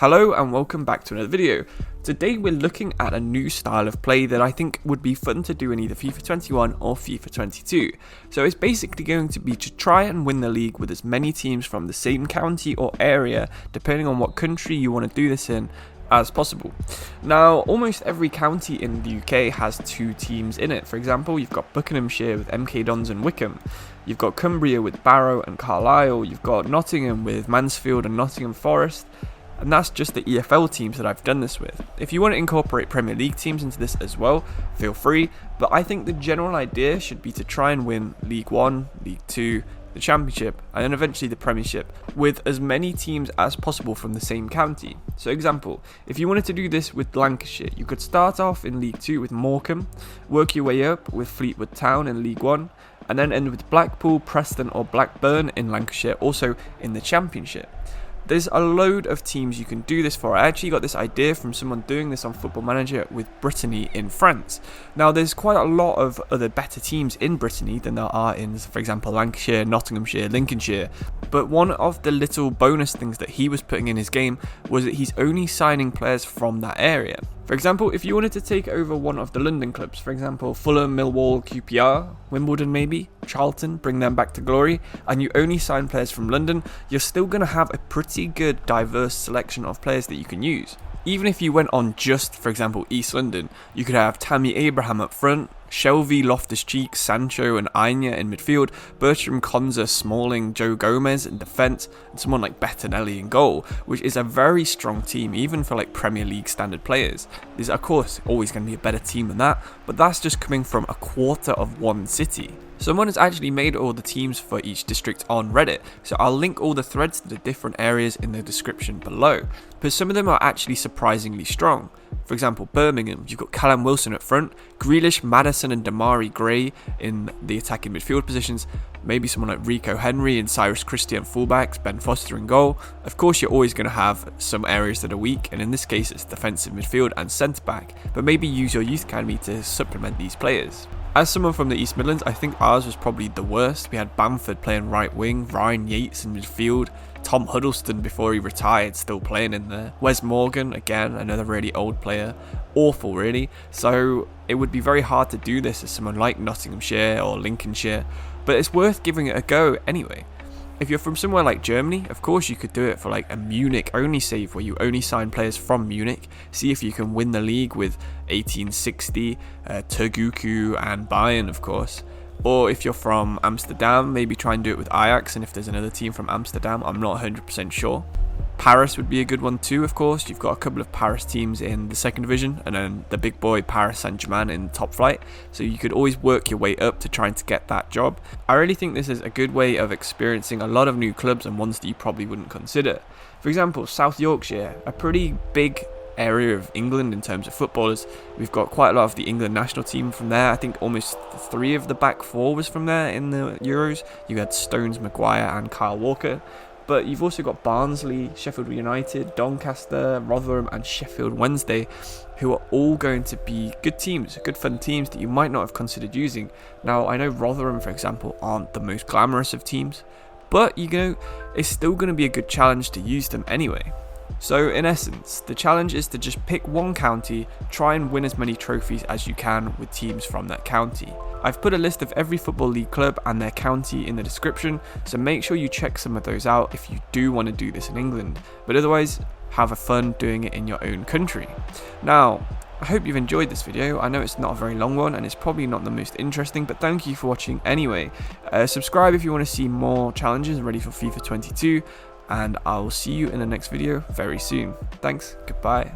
Hello and welcome back to another video. Today we're looking at a new style of play that I think would be fun to do in either FIFA 21 or FIFA 22. So it's basically going to be to try and win the league with as many teams from the same county or area, depending on what country you want to do this in, as possible. Now, almost every county in the UK has two teams in it. For example, you've got Buckinghamshire with MK Dons and Wickham. You've got Cumbria with Barrow and Carlisle. You've got Nottingham with Mansfield and Nottingham Forest. And that's just the EFL teams that I've done this with. If you want to incorporate Premier League teams into this as well, feel free. But I think the general idea should be to try and win League 1, League 2, the Championship, and then eventually the Premiership, with as many teams as possible from the same county. So example, if you wanted to do this with Lancashire, you could start off in League 2 with Morecambe, work your way up with Fleetwood Town in League 1, and then end with Blackpool, Preston or Blackburn in Lancashire, also in the Championship. There's a load of teams you can do this for. I actually got this idea from someone doing this on Football Manager with Brittany in France. Now, there's quite a lot of other better teams in Brittany than there are in, for example, Lancashire, Nottinghamshire, Lincolnshire. But one of the little bonus things that he was putting in his game was that he's only signing players from that area. For example, if you wanted to take over one of the London clubs, for example, Fulham, Millwall, QPR, Wimbledon maybe, Charlton, bring them back to glory, and you only sign players from London, you're still going to have a pretty good diverse selection of players that you can use. Even if you went on just, for example, East London, you could have Tammy Abraham up front, Shelvey, Loftus-Cheek, Sancho and Anya in midfield, Bertram, Konza, Smalling, Joe Gomez in defence, and someone like Bettinelli in goal, which is a very strong team even for like Premier League standard players. There's of course always going to be a better team than that, but that's just coming from a quarter of one city. Someone has actually made all the teams for each district on Reddit, so I'll link all the threads to the different areas in the description below, but some of them are actually surprisingly strong. For example, Birmingham, you've got Callum Wilson up front, Grealish, Maddison and Damari Gray in the attacking midfield positions, maybe someone like Rico Henry and Cyrus Christie on fullbacks, Ben Foster in goal. Of course, you're always going to have some areas that are weak, and in this case it's defensive midfield and centre-back, but maybe use your youth academy to supplement these players. As someone from the East Midlands, I think ours was probably the worst. We had Bamford playing right wing, Ryan Yates in midfield, Tom Huddleston before he retired still playing in there, Wes Morgan, again, another really old player, awful really. So it would be very hard to do this as someone like Nottinghamshire or Lincolnshire, but it's worth giving it a go anyway. If you're from somewhere like Germany, of course you could do it for like a Munich only save where you only sign players from Munich, see if you can win the league with 1860, Turgucu and Bayern of course. Or if you're from Amsterdam, maybe try and do it with Ajax, and if there's another team from Amsterdam, I'm not 100% sure. Paris would be a good one too, of course. You've got a couple of Paris teams in the second division and then the big boy Paris Saint-Germain in top flight, so you could always work your way up to trying to get that job. I really think this is a good way of experiencing a lot of new clubs and ones that you probably wouldn't consider. For example, South Yorkshire, a pretty big area of England in terms of footballers. We've got quite a lot of the England national team from there. I think almost 3 of the back 4 was from there in the Euros. You had Stones, Maguire and Kyle Walker. But you've also got Barnsley, Sheffield United, Doncaster, Rotherham and Sheffield Wednesday, who are all going to be good teams, good fun teams that you might not have considered using. Now, I know Rotherham, for example, aren't the most glamorous of teams, but you know, it's still going to be a good challenge to use them anyway. So in essence, the challenge is to just pick one county, try and win as many trophies as you can with teams from that county. I've put a list of every Football League club and their county in the description, so make sure you check some of those out if you do want to do this in England, but otherwise have a fun doing it in your own country. Now, I hope you've enjoyed this video. I know it's not a very long one and it's probably not the most interesting, but thank you for watching anyway. Subscribe if you want to see more challenges ready for FIFA 22, and I'll see you in the next video very soon. Thanks, goodbye.